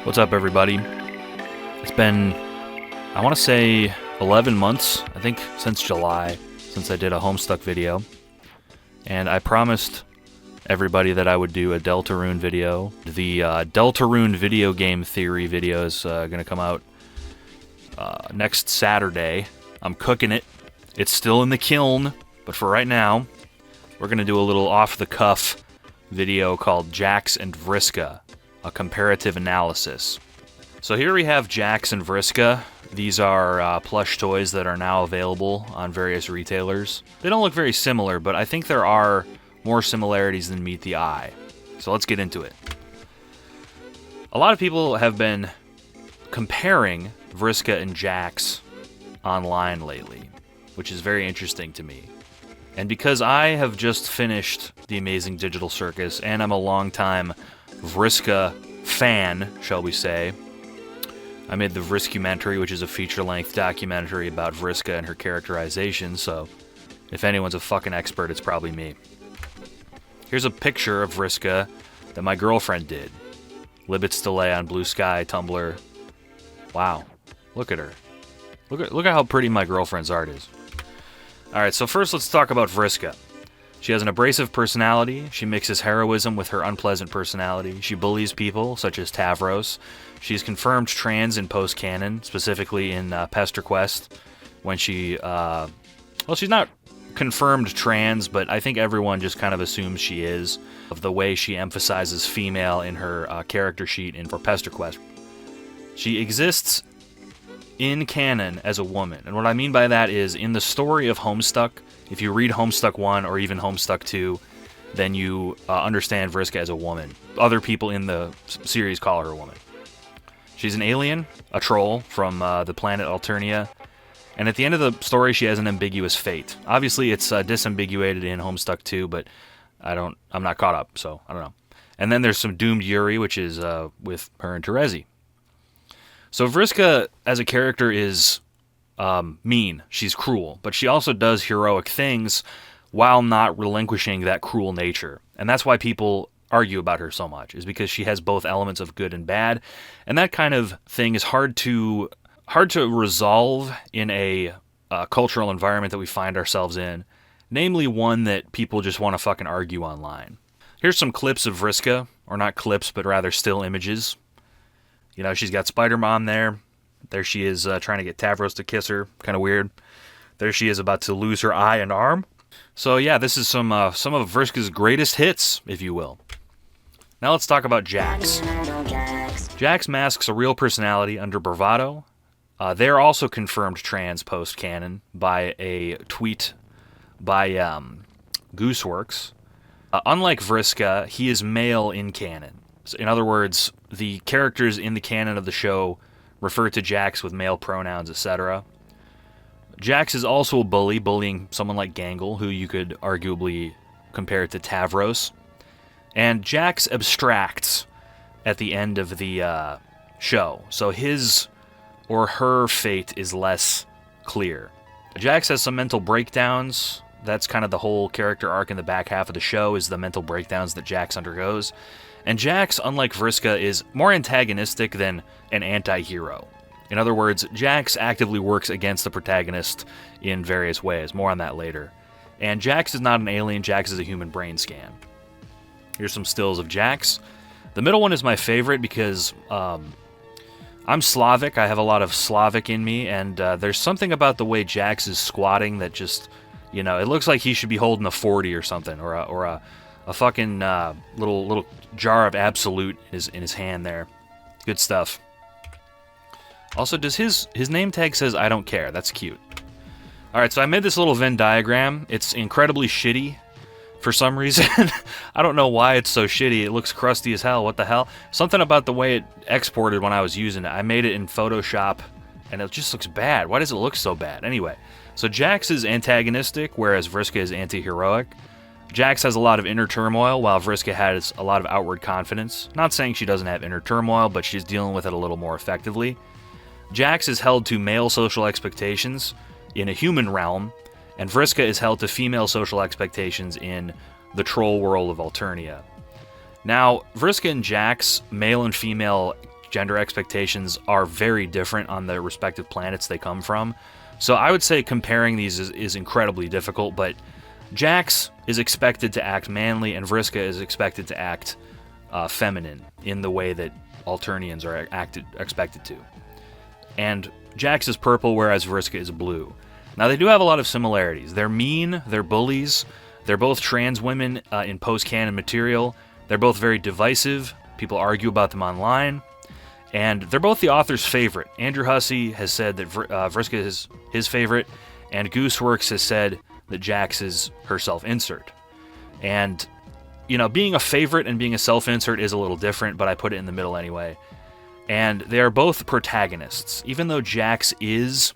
What's up, everybody? It's been, I want to say, 11 months, I think, since July, since I did a Homestuck video. And I promised everybody that I would do a Deltarune video. The Deltarune video game theory video is going to come out next Saturday. I'm cooking it. It's still in the kiln, but for right now, we're going to do a little off-the-cuff video called Jax and Vriska, a comparative analysis. So here we have Jax and Vriska. These are plush toys that are now available on various retailers. They don't look very similar, but I think there are more similarities than meet the eye. So let's get into it. A lot of people have been comparing Vriska and Jax online lately, which is very interesting to me. And because I have just finished The Amazing Digital Circus, and I'm a longtime Vriska fan, shall we say, I made the Vriskumentary, which is a feature-length documentary about Vriska and her characterization, so if anyone's a fucking expert, it's probably me. Here's a picture of Vriska that my girlfriend did. Libet's Delay on Blue Sky, Tumblr. Wow, look at her. Look at how pretty my girlfriend's art is. Alright, so first let's talk about Vriska. She has an abrasive personality. She mixes heroism with her unpleasant personality. She bullies people, such as Tavros. She's confirmed trans in post-canon, specifically in Pester Quest, when she, well, she's not confirmed trans, but I think everyone just kind of assumes she is, of the way she emphasizes female in her character sheet for Pester Quest. She exists in canon as a woman, and what I mean by that is, in the story of Homestuck, if you read Homestuck 1 or even Homestuck 2, then you understand Vriska as a woman. Other people in the series call her a woman. She's an alien, a troll from the planet Alternia, and at the end of the story she has an ambiguous fate. Obviously it's disambiguated in Homestuck 2, but I'm not caught up, so I don't know. And then there's some doomed Yuri, which is with her and Terezi. So Vriska as a character is mean. She's cruel, but she also does heroic things while not relinquishing that cruel nature. And that's why people argue about her so much, is because she has both elements of good and bad, and that kind of thing is hard to resolve in a cultural environment that we find ourselves in, namely one that people just want to fucking argue online. Here's some clips of Vriska, or not clips, but rather still images. You know, she's got Spider-Man there. There she is trying to get Tavros to kiss her. Kind of weird. There she is about to lose her eye and arm. So yeah, this is some of Vriska's greatest hits, if you will. Now let's talk about Jax. Jax masks a real personality under bravado. They're also confirmed trans post-canon by a tweet by Gooseworks. Unlike Vriska, he is male in canon. So in other words, the characters in the canon of the show refer to Jax with male pronouns, etc. Jax is also a bully, bullying someone like Gangle, who you could arguably compare to Tavros. And Jax abstracts at the end of the show, so his or her fate is less clear. Jax has some mental breakdowns. That's kind of the whole character arc in the back half of the show, is the mental breakdowns that Jax undergoes. And Jax, unlike Vriska, is more antagonistic than an anti-hero. In other words, Jax actively works against the protagonist in various ways. More on that later. And Jax is not an alien, Jax is a human brain scan. Here's some stills of Jax. The middle one is my favorite because I'm Slavic, I have a lot of Slavic in me, and there's something about the way Jax is squatting that just, you know, it looks like he should be holding a 40 or something, or a fucking little jar of Absolute in his hand there. Good stuff. Also, does his name tag says I don't care. That's cute. Alright, so I made this little Venn diagram. It's incredibly shitty for some reason. I don't know why it's so shitty. It looks crusty as hell. What the hell? Something about the way it exported when I was using it. I made it in Photoshop, and it just looks bad. Why does it look so bad? Anyway, so Jax is antagonistic, whereas Vriska is anti-heroic. Jax has a lot of inner turmoil, while Vriska has a lot of outward confidence. Not saying she doesn't have inner turmoil, but she's dealing with it a little more effectively. Jax is held to male social expectations in a human realm, and Vriska is held to female social expectations in the troll world of Alternia. Now, Vriska and Jax, male and female gender expectations are very different on the respective planets they come from. So I would say comparing these is incredibly difficult, but Jax is expected to act manly, and Vriska is expected to act feminine in the way that Alternians are expected to. And Jax is purple, whereas Vriska is blue. Now, they do have a lot of similarities. They're mean, they're bullies, they're both trans women in post-canon material, they're both very divisive, people argue about them online, and they're both the author's favorite. Andrew Hussey has said that Vriska is his favorite, and Gooseworks has said that Jax is her self-insert. And, you know, being a favorite and being a self-insert is a little different, but I put it in the middle anyway. And they are both protagonists. Even though Jax is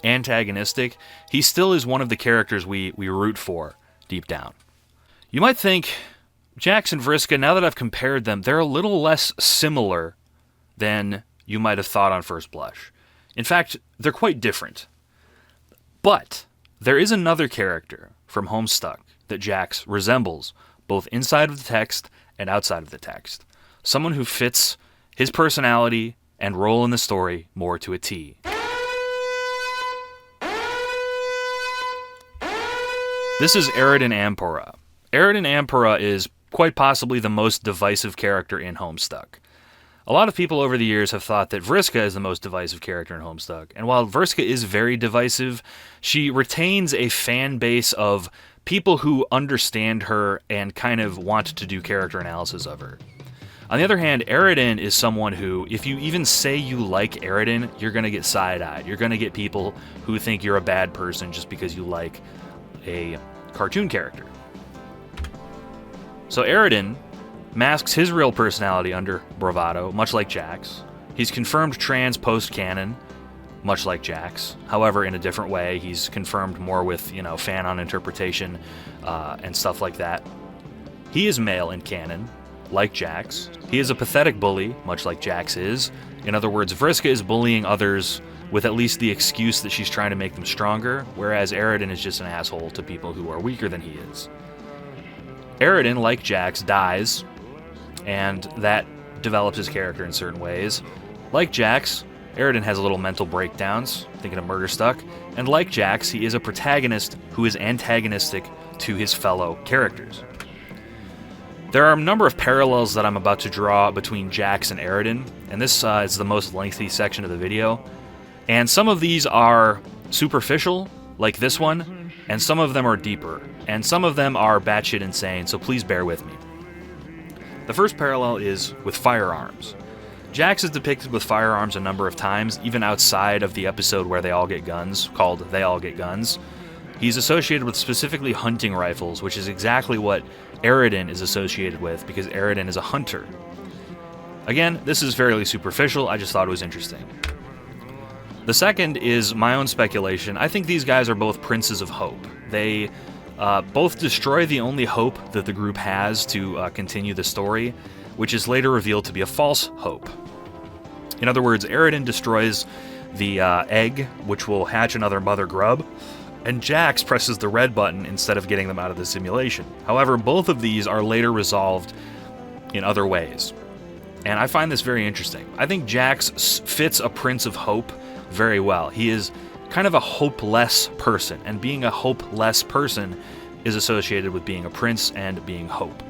antagonistic, he still is one of the characters we root for deep down. You might think, Jax and Vriska, now that I've compared them, they're a little less similar than you might have thought on first blush. In fact, they're quite different. But there is another character from Homestuck that Jax resembles, both inside of the text and outside of the text. Someone who fits his personality and role in the story more to a T. This is Eridan Ampora. Eridan Ampora is quite possibly the most divisive character in Homestuck. A lot of people over the years have thought that Vriska is the most divisive character in Homestuck, and while Vriska is very divisive, she retains a fan base of people who understand her and kind of want to do character analysis of her. On the other hand, Eridan is someone who, if you even say you like Eridan, you're going to get side-eyed. You're going to get people who think you're a bad person just because you like a cartoon character. So Eridan masks his real personality under bravado, much like Jax. He's confirmed trans post-canon, much like Jax. However, in a different way, he's confirmed more with, fan-on interpretation and stuff like that. He is male in canon, like Jax. He is a pathetic bully, much like Jax is. In other words, Vriska is bullying others with at least the excuse that she's trying to make them stronger, whereas Eridan is just an asshole to people who are weaker than he is. Eridan, like Jax, dies, and that develops his character in certain ways. Like Jax, Eridan has a little mental breakdowns, thinking of Murder Stuck, and like Jax, he is a protagonist who is antagonistic to his fellow characters. There are a number of parallels that I'm about to draw between Jax and Eridan, and this is the most lengthy section of the video. And some of these are superficial, like this one, and some of them are deeper, and some of them are batshit insane, so please bear with me. The first parallel is with firearms. Jax is depicted with firearms a number of times, even outside of the episode where they all get guns, called They All Get Guns. He's associated with specifically hunting rifles, which is exactly what Eridan is associated with, because Eridan is a hunter. Again, this is fairly superficial, I just thought it was interesting. The second is my own speculation. I think these guys are both Princes of Hope. They both destroy the only hope that the group has to continue the story, which is later revealed to be a false hope. In other words, Eridan destroys the egg, which will hatch another mother grub, and Jax presses the red button instead of getting them out of the simulation. However, both of these are later resolved in other ways. And I find this very interesting. I think Jax fits a Prince of Hope very well. He is kind of a hopeless person, and being a hopeless person is associated with being a prince and being hope.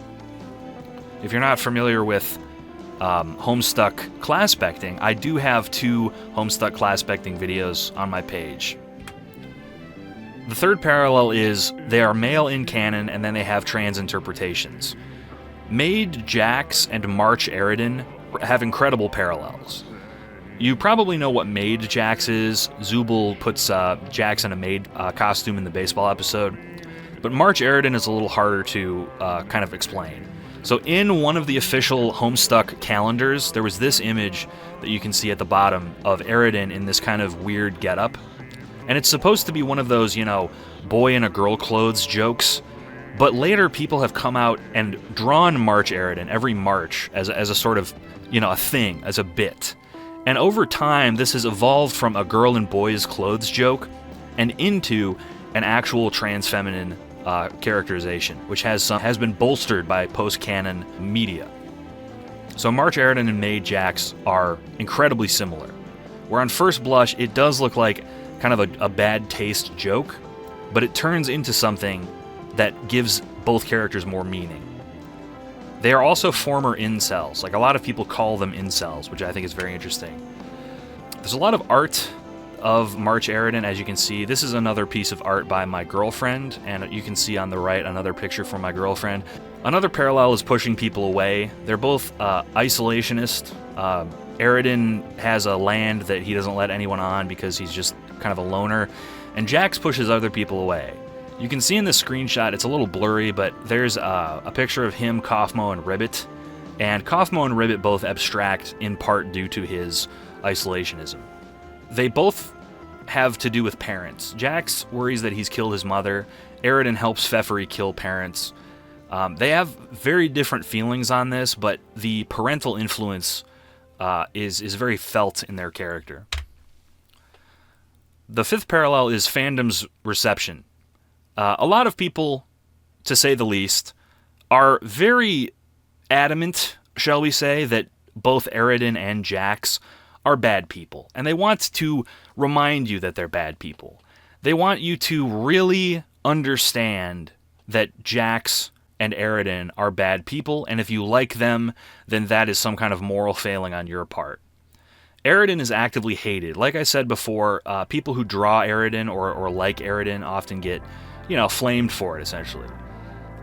If you're not familiar with Homestuck class specting, I do have 2 Homestuck class specting videos on my page. The third parallel is they are male in canon, and then they have trans interpretations. Maid Jax and March Eridan have incredible parallels. You probably know what Maid Jax is. Zubul puts Jax in a maid costume in the baseball episode. But March Eridan is a little harder to kind of explain. So in one of the official Homestuck calendars, there was this image that you can see at the bottom of Eridan in this kind of weird getup. And it's supposed to be one of those, boy in a girl clothes jokes. But later people have come out and drawn March Eridan every March as a sort of, a thing, as a bit. And over time, this has evolved from a girl in boys clothes joke and into an actual trans feminine characterization, which has been bolstered by post-canon media. So March Eridan and May Jax are incredibly similar, where on first blush it does look like kind of a bad taste joke, but it turns into something that gives both characters more meaning. They are also former incels. Like, a lot of people call them incels, which I think is very interesting. There's a lot of art of March Eridan, as you can see. This is another piece of art by my girlfriend, and you can see on the right another picture from my girlfriend. Another parallel is pushing people away. They're both isolationist. Eridan has a land that he doesn't let anyone on because he's just kind of a loner, and Jax pushes other people away. You can see in this screenshot, it's a little blurry, but there's a picture of him, Kaufmo, and Ribbit. And Kaufmo and Ribbit both abstract in part due to his isolationism. They both have to do with parents. Jax worries that he's killed his mother. Eridan helps Pfeffery kill parents. They have very different feelings on this, but the parental influence is very felt in their character. The fifth parallel is Fandom's reception. A lot of people, to say the least, are very adamant, shall we say, that both Eridan and Jax are bad people. And they want to remind you that they're bad people. They want you to really understand that Jax and Eridan are bad people, and if you like them, then that is some kind of moral failing on your part. Eridan is actively hated. Like I said before, people who draw Eridan or like Eridan often get, flamed for it, essentially.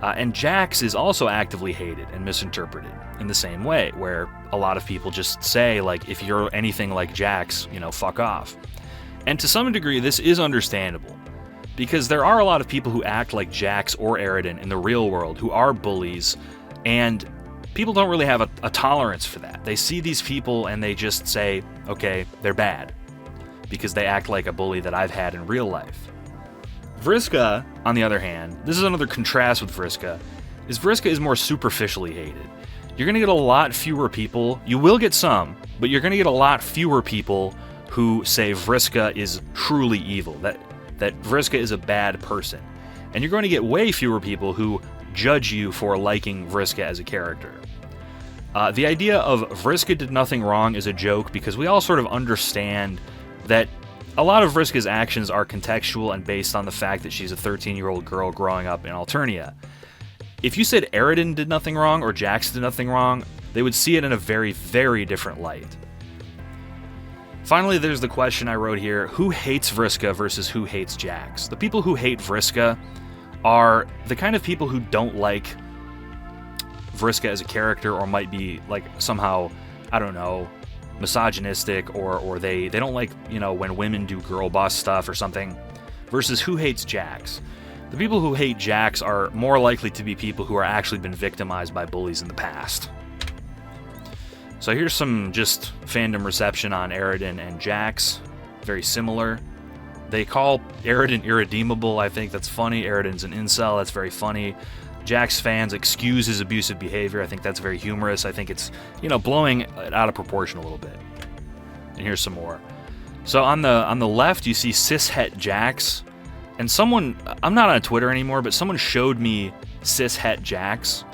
And Jax is also actively hated and misinterpreted in the same way, where a lot of people just say, like, if you're anything like Jax, fuck off. And to some degree, this is understandable, because there are a lot of people who act like Jax or Eridan in the real world who are bullies, and people don't really have a tolerance for that. They see these people and they just say, okay, they're bad, because they act like a bully that I've had in real life. Vriska, on the other hand, this is another contrast with Vriska, is Vriska is more superficially hated. You're going to get a lot fewer people, you will get some, but you're going to get a lot fewer people who say Vriska is truly evil, that Vriska is a bad person. And you're going to get way fewer people who judge you for liking Vriska as a character. The idea of Vriska did nothing wrong is a joke, because we all sort of understand that a lot of Vriska's actions are contextual and based on the fact that she's a 13-year-old girl growing up in Alternia. If you said Eridan did nothing wrong or Jax did nothing wrong, they would see it in a very, very different light. Finally, there's the question I wrote here: who hates Vriska versus who hates Jax? The people who hate Vriska are the kind of people who don't like Vriska as a character, or might be, like, somehow, I don't know, misogynistic, or they don't like, when women do girl boss stuff or something, versus who hates Jax. The people who hate Jax are more likely to be people who are actually been victimized by bullies in the past. So here's some just fandom reception on Eridan and Jax. Very similar. They call Eridan irredeemable. I think that's funny. Eridan's an incel. That's very funny. Jax fans excuse his abusive behavior. I think that's very humorous. I think it's, blowing it out of proportion a little bit. And here's some more. So on the left, you see cishet Jax. And someone, I'm not on Twitter anymore, but someone showed me cishet Jax,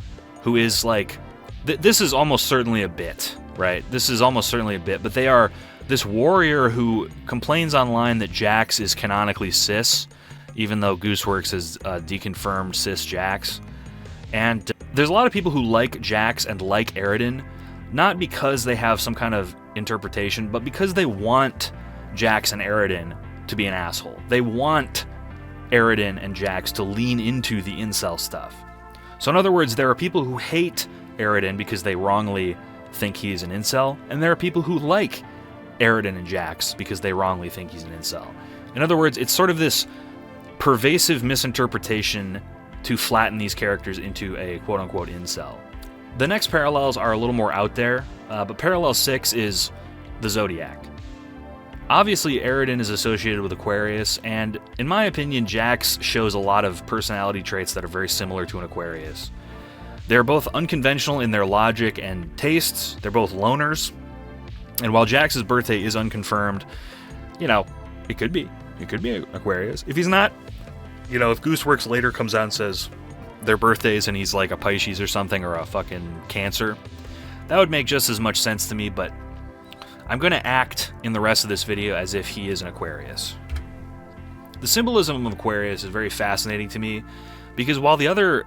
who is like, this is almost certainly a bit, right? This is almost certainly a bit, but they are this warrior who complains online that Jax is canonically cis, even though Gooseworks has deconfirmed cis Jax. And there's a lot of people who like Jax and like Eridan, not because they have some kind of interpretation, but because they want Jax and Eridan to be an asshole. They want Eridan and Jax to lean into the incel stuff. So in other words, there are people who hate Eridan because they wrongly think he's an incel, and there are people who like Eridan and Jax because they wrongly think he's an incel. In other words, it's sort of this pervasive misinterpretation to flatten these characters into a quote-unquote incel. The next parallels are a little more out there, but parallel 6 is the Zodiac. Obviously, Eridan is associated with Aquarius, and in my opinion, Jax shows a lot of personality traits that are very similar to an Aquarius. They're both unconventional in their logic and tastes, they're both loners, and while Jax's birthday is unconfirmed, it could be Aquarius. If he's not, if Gooseworks later comes out and says their birthdays and he's like a Pisces or something, or a fucking Cancer, That would make just as much sense to me, but I'm going to act in the rest of this video as if he is an Aquarius. The symbolism of Aquarius is very fascinating to me because while the other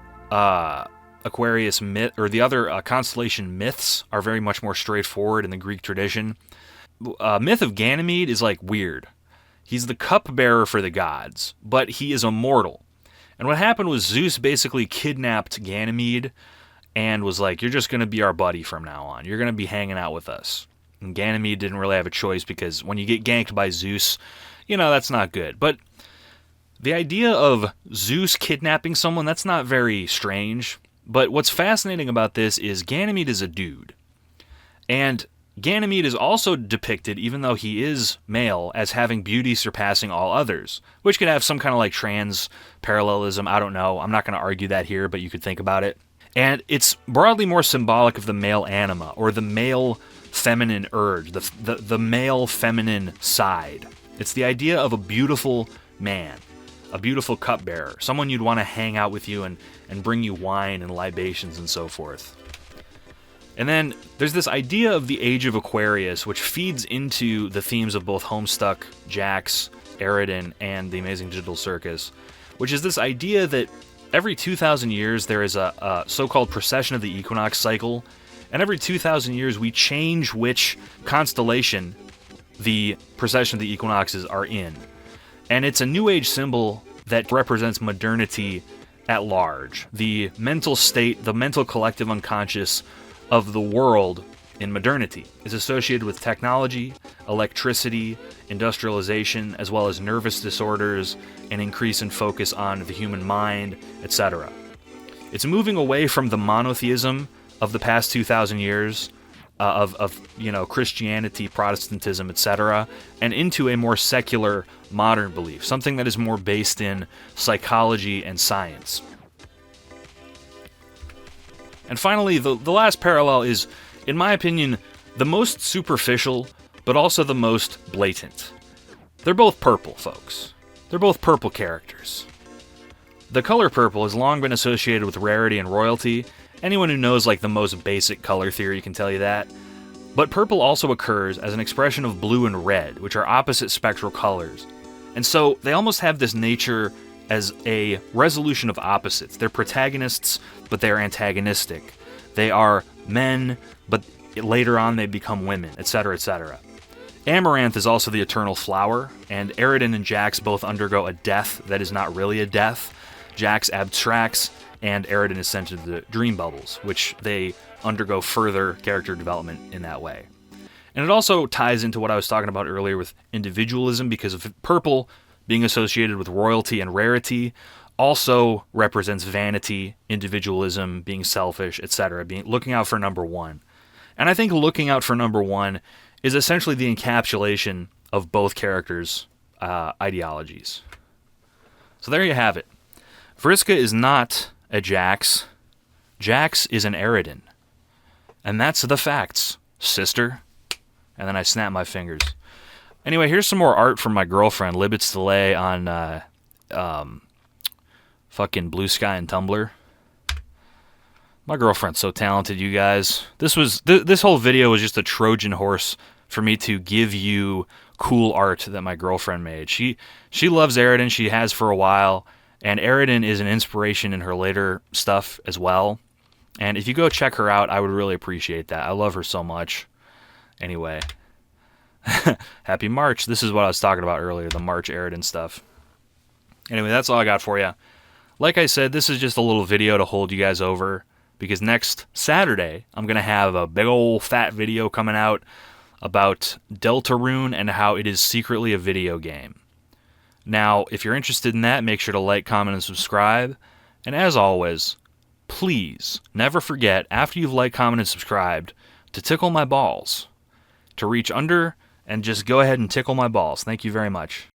Aquarius myth, or the other constellation myths, are very much more straightforward in the Greek tradition, myth of Ganymede is like weird. He's the cupbearer for the gods, but he is immortal. And what happened was Zeus basically kidnapped Ganymede and was like, you're just going to be our buddy from now on. You're going to be hanging out with us. And Ganymede didn't really have a choice because when you get ganked by Zeus, that's not good. But the idea of Zeus kidnapping someone, that's not very strange. But what's fascinating about this is Ganymede is a dude. And Ganymede is also depicted, even though he is male, as having beauty surpassing all others, which could have some kind of like trans parallelism. I don't know. I'm not going to argue that here, but you could think about it. And it's broadly more symbolic of the male anima, or the male feminine urge, the male feminine side. It's the idea of a beautiful man, a beautiful cupbearer, someone you'd want to hang out with you and bring you wine and libations and so forth. And then there's this idea of the Age of Aquarius, which feeds into the themes of both Homestuck, Jax, Eridan, and the Amazing Digital Circus, which is this idea that every 2,000 years there is a so-called precession of the equinox cycle, and every 2,000 years we change which constellation the precession of the equinoxes are in. And it's a New Age symbol that represents modernity at large, the mental state, the mental collective unconscious of the world in modernity is associated with technology, electricity, industrialization, as well as nervous disorders, an increase in focus on the human mind, etc. It's moving away from the monotheism of the past 2,000 years of Christianity, Protestantism, etc., and into a more secular modern belief, something that is more based in psychology and science. And finally, the last parallel is, in my opinion, the most superficial, but also the most blatant. They're both purple, folks. They're both purple characters. The color purple has long been associated with rarity and royalty. Anyone who knows like the most basic color theory can tell you that. But purple also occurs as an expression of blue and red, which are opposite spectral colors. And so they almost have this nature as a resolution of opposites. They're protagonists, but they're antagonistic. They are men, but later on they become women, etc., etc. Amaranth is also the eternal flower, and Eridan and Jax both undergo a death that is not really a death. Jax abstracts, and Eridan is sent to the dream bubbles, which they undergo further character development in that way. And it also ties into what I was talking about earlier with individualism, because of purple being associated with royalty and rarity also represents vanity, individualism, being selfish, etc., looking out for number one. And I think looking out for number one is essentially the encapsulation of both characters' ideologies. So there you have it. Vriska is not a Jax. Jax is an Eridan. And that's the facts, sister. And then I snap my fingers. Anyway, here's some more art from my girlfriend, Libet's Delay, on fucking Blue Sky and Tumblr. My girlfriend's so talented, you guys. This whole video was just a Trojan horse for me to give you cool art that my girlfriend made. She loves Eridan. She has for a while. And Eridan is an inspiration in her later stuff as well. And if you go check her out, I would really appreciate that. I love her so much. Anyway. Happy March. This is what I was talking about earlier, the March Eridan stuff. Anyway, that's all I got for you. Like I said, this is just a little video to hold you guys over, because next Saturday, I'm going to have a big old fat video coming out about Deltarune and how it is secretly a video game. Now, if you're interested in that, make sure to like, comment, and subscribe. And as always, please never forget, after you've liked, commented, and subscribed, to tickle my balls. To reach under and just go ahead and tickle my balls. Thank you very much.